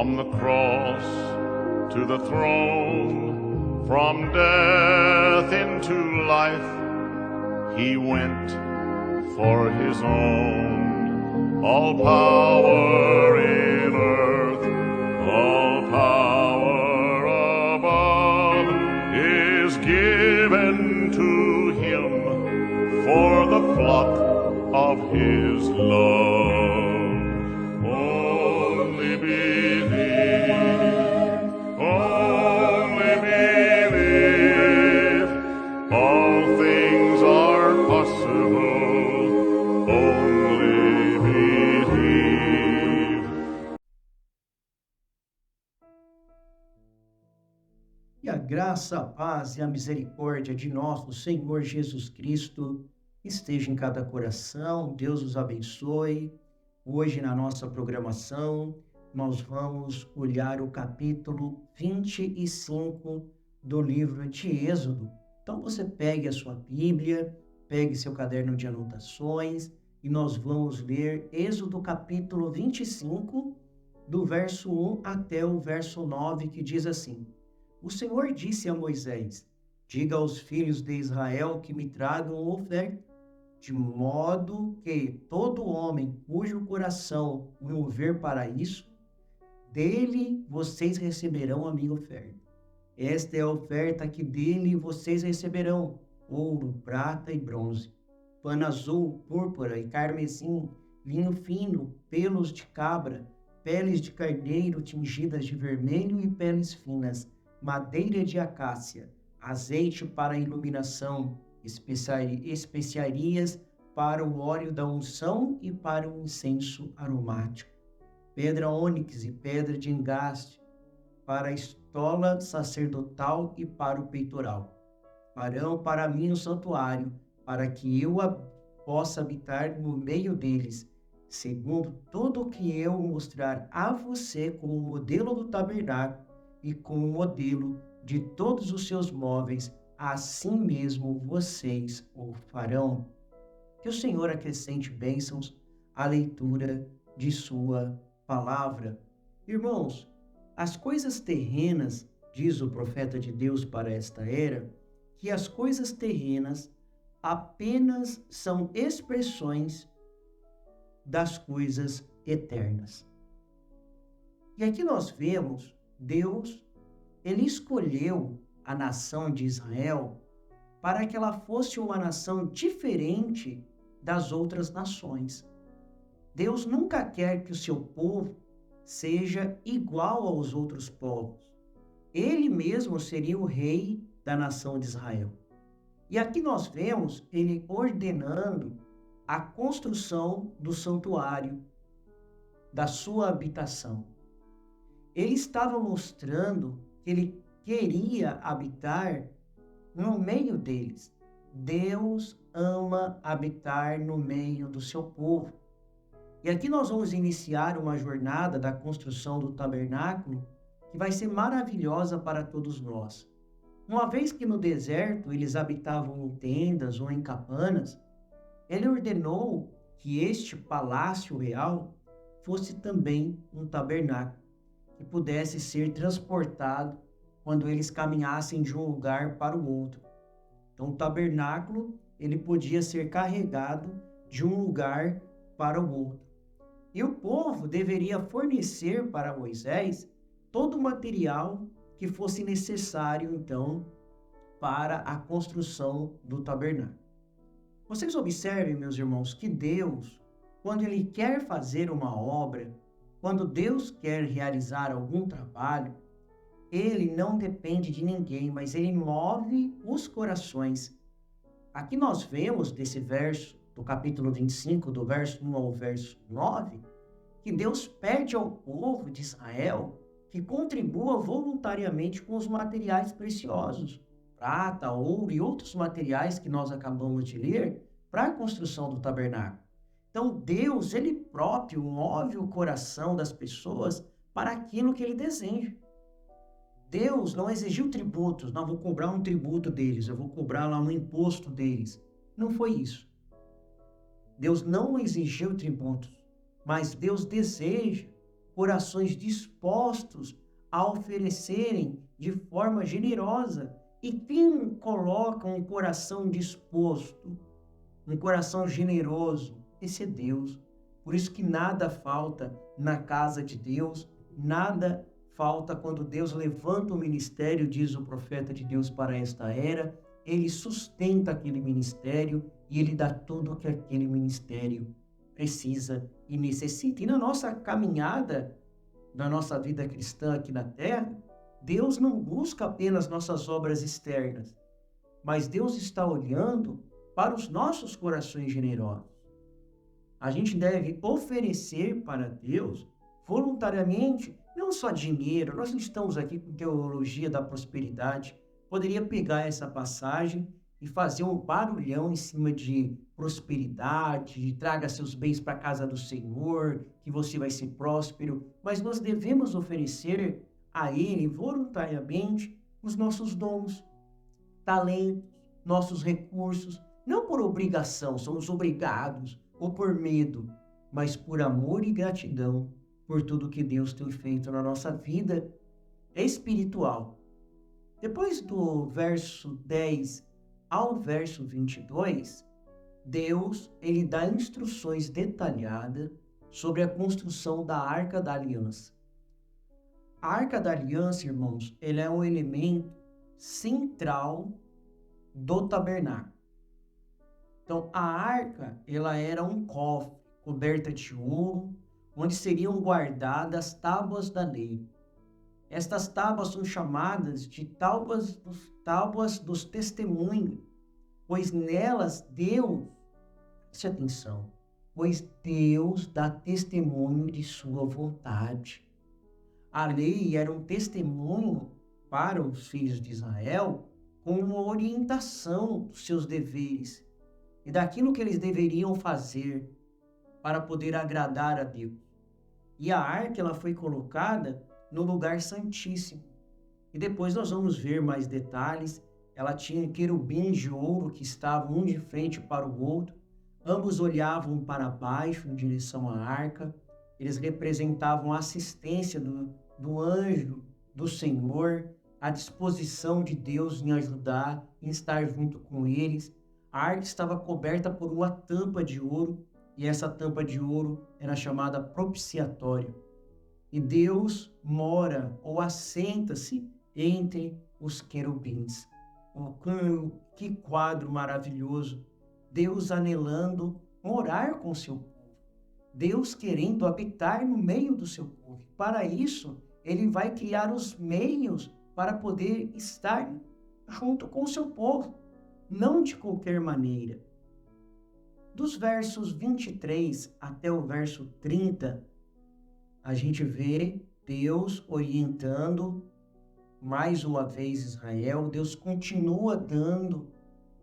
From the cross to the throne, from death into life, he went for his own. All power in earth, all power above is given to him for the flock of his love. Only believe, all things are possible. Only believe. E a graça, a paz e a misericórdia de nosso Senhor Jesus Cristo esteja em cada coração. Deus os abençoe. Hoje, na nossa programação, nós vamos olhar o capítulo 25 do livro de Êxodo. Então, você pegue a sua Bíblia, pegue seu caderno de anotações e nós vamos ler Êxodo capítulo 25, do verso 1 até o verso 9, que diz assim: O Senhor disse a Moisés: Diga aos filhos de Israel que me tragam oferta, de modo que todo homem cujo coração me mover para isso, dele vocês receberão a minha oferta. Esta é a oferta que dele vocês receberão: ouro, prata e bronze, pano azul, púrpura e carmesim, linho fino, pelos de cabra, peles de carneiro tingidas de vermelho e peles finas, madeira de acácia, azeite para a iluminação, especiarias para o óleo da unção e para o incenso aromático, pedra ônix e pedra de engaste, para a estola sacerdotal e para o peitoral. Farão para mim o santuário, para que eu possa habitar no meio deles, segundo tudo o que eu mostrar a você como modelo do tabernáculo e como modelo de todos os seus móveis, assim mesmo vocês o farão. Que o Senhor acrescente bênçãos à leitura de sua palavra. Irmãos, as coisas terrenas, diz o profeta de Deus para esta era, que as coisas terrenas apenas são expressões das coisas eternas. E aqui nós vemos Deus, ele escolheu a nação de Israel para que ela fosse uma nação diferente das outras nações. Deus nunca quer que o seu povo seja igual aos outros povos. Ele mesmo seria o rei da nação de Israel. E aqui nós vemos ele ordenando a construção do santuário, da sua habitação. Ele estava mostrando que ele queria habitar no meio deles. Deus ama habitar no meio do seu povo. E aqui nós vamos iniciar uma jornada da construção do tabernáculo que vai ser maravilhosa para todos nós. Uma vez que no deserto eles habitavam em tendas ou em cabanas, ele ordenou que este palácio real fosse também um tabernáculo, que pudesse ser transportado quando eles caminhassem de um lugar para o outro. Então, o tabernáculo, ele podia ser carregado de um lugar para o outro. E o povo deveria fornecer para Moisés todo o material que fosse necessário, então, para a construção do tabernáculo. Vocês observem, meus irmãos, que Deus, quando ele quer fazer uma obra, quando Deus quer realizar algum trabalho, ele não depende de ninguém, mas ele move os corações. Aqui nós vemos desse verso, do capítulo 25, do verso 1 ao verso 9, que Deus pede ao povo de Israel que contribua voluntariamente com os materiais preciosos, prata, ouro e outros materiais que nós acabamos de ler, para a construção do tabernáculo. Então Deus, ele próprio move o coração das pessoas para aquilo que ele deseja. Deus não exigiu tributos, não vou cobrar um tributo deles, eu vou cobrar lá um imposto deles. Não foi isso. Deus não exigiu tributos, mas Deus deseja corações dispostos a oferecerem de forma generosa. E quem coloca um coração disposto, um coração generoso? Esse é Deus. Por isso que nada falta na casa de Deus, nada falta quando Deus levanta o ministério, diz o profeta de Deus para esta era. Ele sustenta aquele ministério e ele dá tudo o que aquele ministério precisa e necessita. E na nossa caminhada, na nossa vida cristã aqui na terra, Deus não busca apenas nossas obras externas, mas Deus está olhando para os nossos corações generosos. A gente deve oferecer para Deus voluntariamente, não só dinheiro. Nós não estamos aqui com teologia da prosperidade. Poderia pegar essa passagem e fazer um barulhão em cima de prosperidade, de traga seus bens para a casa do Senhor, que você vai ser próspero. Mas nós devemos oferecer a Ele voluntariamente os nossos dons, talentos, nossos recursos, não por obrigação, somos obrigados, ou por medo, mas por amor e gratidão por tudo que Deus tem feito na nossa vida espiritual. Depois do verso 10 ao verso 22, Deus, ele dá instruções detalhadas sobre a construção da Arca da Aliança. A Arca da Aliança, irmãos, ele é um elemento central do tabernáculo. Então, a arca, ela era um cofre coberta de ouro, onde seriam guardadas as tábuas da lei. Estas tábuas são chamadas de tábuas dos testemunhos, pois nelas Deus, preste atenção, pois Deus dá testemunho de sua vontade. A lei era um testemunho para os filhos de Israel com uma orientação dos seus deveres e daquilo que eles deveriam fazer para poder agradar a Deus. E a arca, ela foi colocada no lugar santíssimo. E depois nós vamos ver mais detalhes. Ela tinha querubins de ouro que estavam um de frente para o outro. Ambos olhavam para baixo em direção à arca. Eles representavam a assistência do anjo do Senhor, a disposição de Deus em ajudar, em estar junto com eles. A arca estava coberta por uma tampa de ouro, e essa tampa de ouro era chamada propiciatório. E Deus mora ou assenta-se entre os querubins. Que quadro maravilhoso! Deus anelando morar com seu povo. Deus querendo habitar no meio do seu povo. Para isso, ele vai criar os meios para poder estar junto com o seu povo. Não de qualquer maneira. Dos versos 23 até o verso 30, a gente vê Deus orientando mais uma vez Israel. Deus continua dando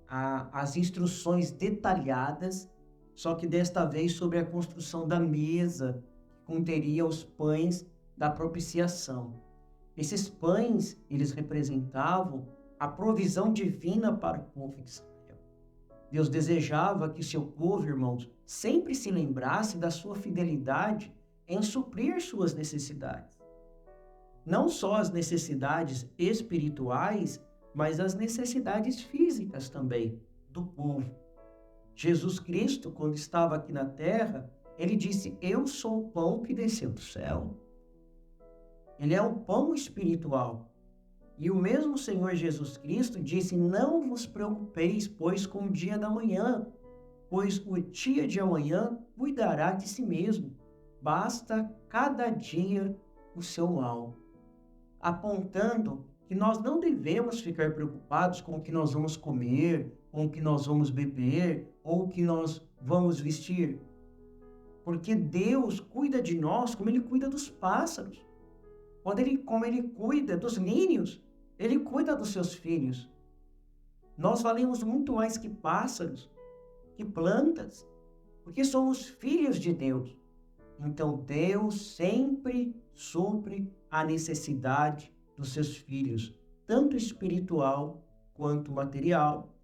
as instruções detalhadas, só que desta vez sobre a construção da mesa, que conteria os pães da propiciação. Esses pães, eles representavam a provisão divina para o povo de Israel. Deus desejava que seu povo, irmãos, sempre se lembrasse da sua fidelidade em suprir suas necessidades. Não só as necessidades espirituais, mas as necessidades físicas também do povo. Jesus Cristo, quando estava aqui na terra, ele disse: eu sou o pão que desceu do céu. Ele é o pão espiritual. E o mesmo Senhor Jesus Cristo disse: não vos preocupeis, pois, com o dia da manhã, pois o dia de amanhã cuidará de si mesmo. Basta cada dia o seu mal. Apontando que nós não devemos ficar preocupados com o que nós vamos comer, com o que nós vamos beber, ou o que nós vamos vestir. Porque Deus cuida de nós como Ele cuida dos pássaros. Como Ele cuida dos lírios, Ele cuida dos seus filhos. Nós valemos muito mais que pássaros, que plantas, porque somos filhos de Deus. Então Deus sempre supre a necessidade dos seus filhos, tanto espiritual quanto material.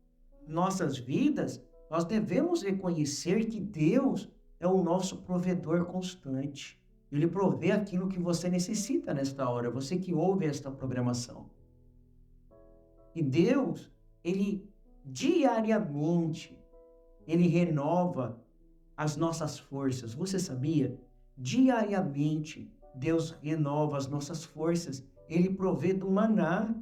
Nossas vidas, nós devemos reconhecer que Deus é o nosso provedor constante. Ele provê aquilo que você necessita nesta hora, você que ouve esta programação. E Deus, Ele diariamente, Ele renova as nossas forças. Você sabia? Diariamente, Deus renova as nossas forças. Ele provê do maná.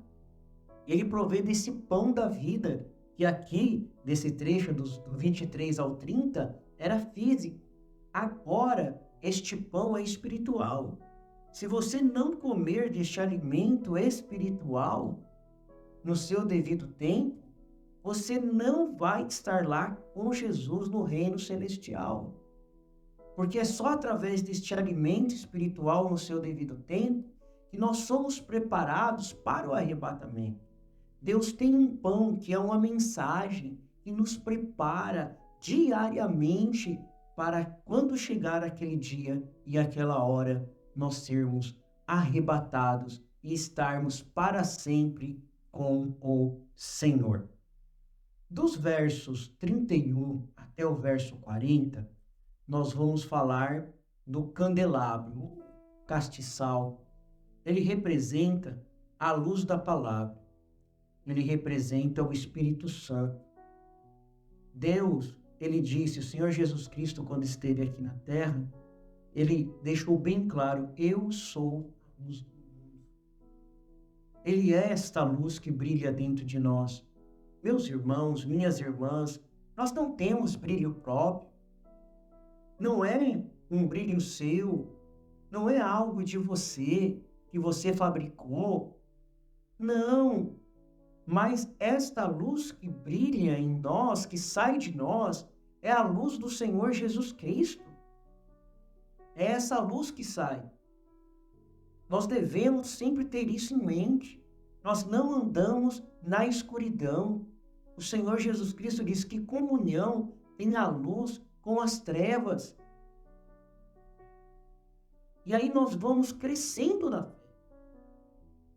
Ele provê desse pão da vida, que aqui, desse trecho do 23 ao 30, era físico. Agora, este pão é espiritual. Se você não comer deste alimento espiritual no seu devido tempo, você não vai estar lá com Jesus no reino celestial. Porque é só através deste alimento espiritual no seu devido tempo que nós somos preparados para o arrebatamento. Deus tem um pão que é uma mensagem que nos prepara diariamente para quando chegar aquele dia e aquela hora nós sermos arrebatados e estarmos para sempre com o Senhor. Dos versos 31 até o verso 40, nós vamos falar do candelabro, o castiçal. Ele representa a luz da palavra. Ele representa o Espírito Santo. Deus, ele disse, o Senhor Jesus Cristo, quando esteve aqui na terra, ele deixou bem claro, eu sou a luz do mundo. Ele é esta luz que brilha dentro de nós. Meus irmãos, minhas irmãs, nós não temos brilho próprio. Não é um brilho seu, não é algo de você, que você fabricou. Não. Mas esta luz que brilha em nós, que sai de nós, é a luz do Senhor Jesus Cristo. É essa luz que sai. Nós devemos sempre ter isso em mente. Nós não andamos na escuridão. O Senhor Jesus Cristo diz que comunhão tem a luz com as trevas. E aí nós vamos crescendo na fé.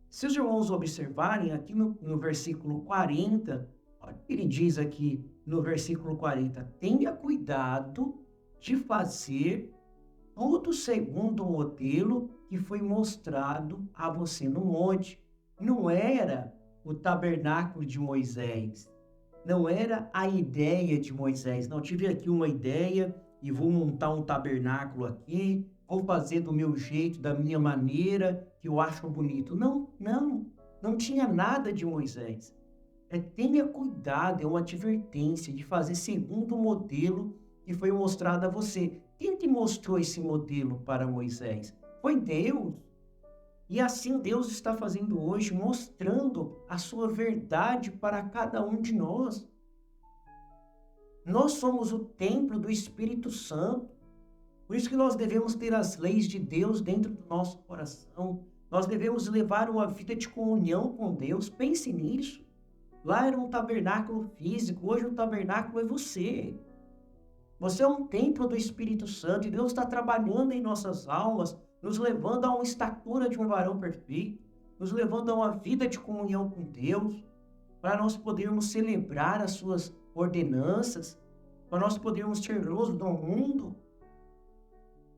Se os irmãos observarem aqui no versículo 40, olha o que ele diz aqui no versículo 40. Tenha cuidado de fazer tudo segundo o modelo que foi mostrado a você no monte. Não era o tabernáculo de Moisés. Não era a ideia de Moisés. Não, tive aqui uma ideia e vou montar um tabernáculo aqui. Vou fazer do meu jeito, da minha maneira, que eu acho bonito. Não tinha nada de Moisés. Tenha cuidado, é uma advertência de fazer segundo o modelo que foi mostrado a você. Quem te mostrou esse modelo para Moisés? Foi Deus. E assim Deus está fazendo hoje, mostrando a sua verdade para cada um de nós. Nós somos o templo do Espírito Santo. Por isso que nós devemos ter as leis de Deus dentro do nosso coração. Nós devemos levar uma vida de comunhão com Deus. Pense nisso. Lá era um tabernáculo físico, hoje o tabernáculo é você. Você é um templo do Espírito Santo e Deus está trabalhando em nossas almas, nos levando a uma estatura de um varão perfeito, nos levando a uma vida de comunhão com Deus, para nós podermos celebrar as suas ordenanças, para nós podermos ser luz do mundo.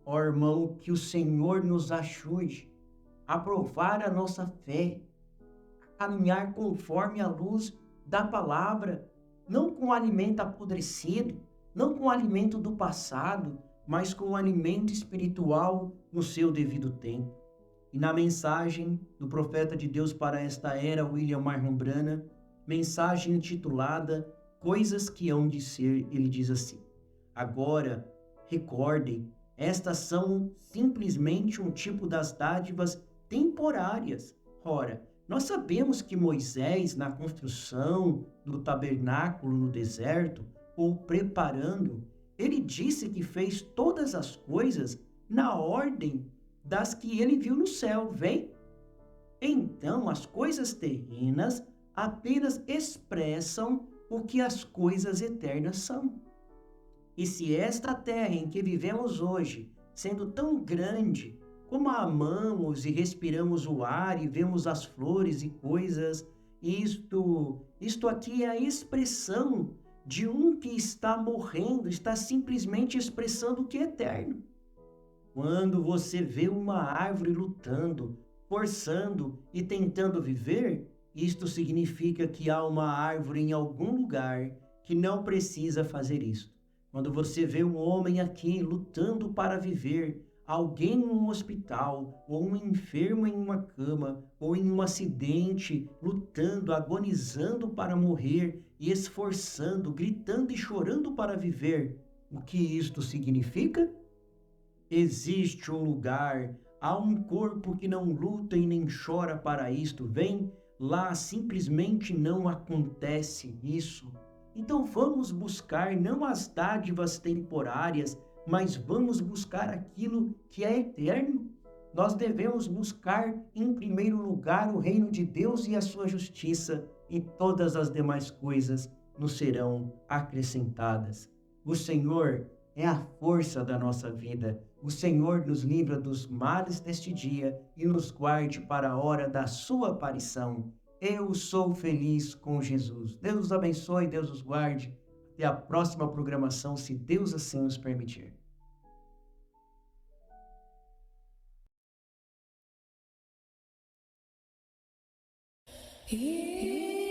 Ó irmão, que o Senhor nos ajude a provar a nossa fé, a caminhar conforme a luz da palavra, não com alimento apodrecido, não com alimento do passado, mas com alimento espiritual no seu devido tempo. E na mensagem do profeta de Deus para esta era, William Martin Branham, mensagem intitulada Coisas que hão de ser, ele diz assim: agora, recordem, estas são simplesmente um tipo das dádivas temporárias. Ora, nós sabemos que Moisés, na construção do tabernáculo no deserto, ou preparando, ele disse que fez todas as coisas na ordem das que ele viu no céu, vem? Então, as coisas terrenas apenas expressam o que as coisas eternas são. E se esta terra em que vivemos hoje, sendo tão grande, como a amamos e respiramos o ar e vemos as flores e coisas, isto aqui é a expressão de um que está morrendo, está simplesmente expressando o que é eterno. Quando você vê uma árvore lutando, forçando e tentando viver, isto significa que há uma árvore em algum lugar que não precisa fazer isso. Quando você vê um homem aqui lutando para viver, alguém em um hospital, ou um enfermo em uma cama, ou em um acidente, lutando, agonizando para morrer e esforçando, gritando e chorando para viver, o que isto significa? Existe um lugar, há um corpo que não luta e nem chora para isto, vem? Lá simplesmente não acontece isso. Então vamos buscar não as dádivas temporárias, mas vamos buscar aquilo que é eterno. Nós devemos buscar em primeiro lugar o reino de Deus e a sua justiça, e todas as demais coisas nos serão acrescentadas. O Senhor é a força da nossa vida. O Senhor nos livra dos males deste dia e nos guarde para a hora da sua aparição. Eu sou feliz com Jesus. Deus os abençoe, Deus os guarde. Até a próxima programação, se Deus assim nos permitir. E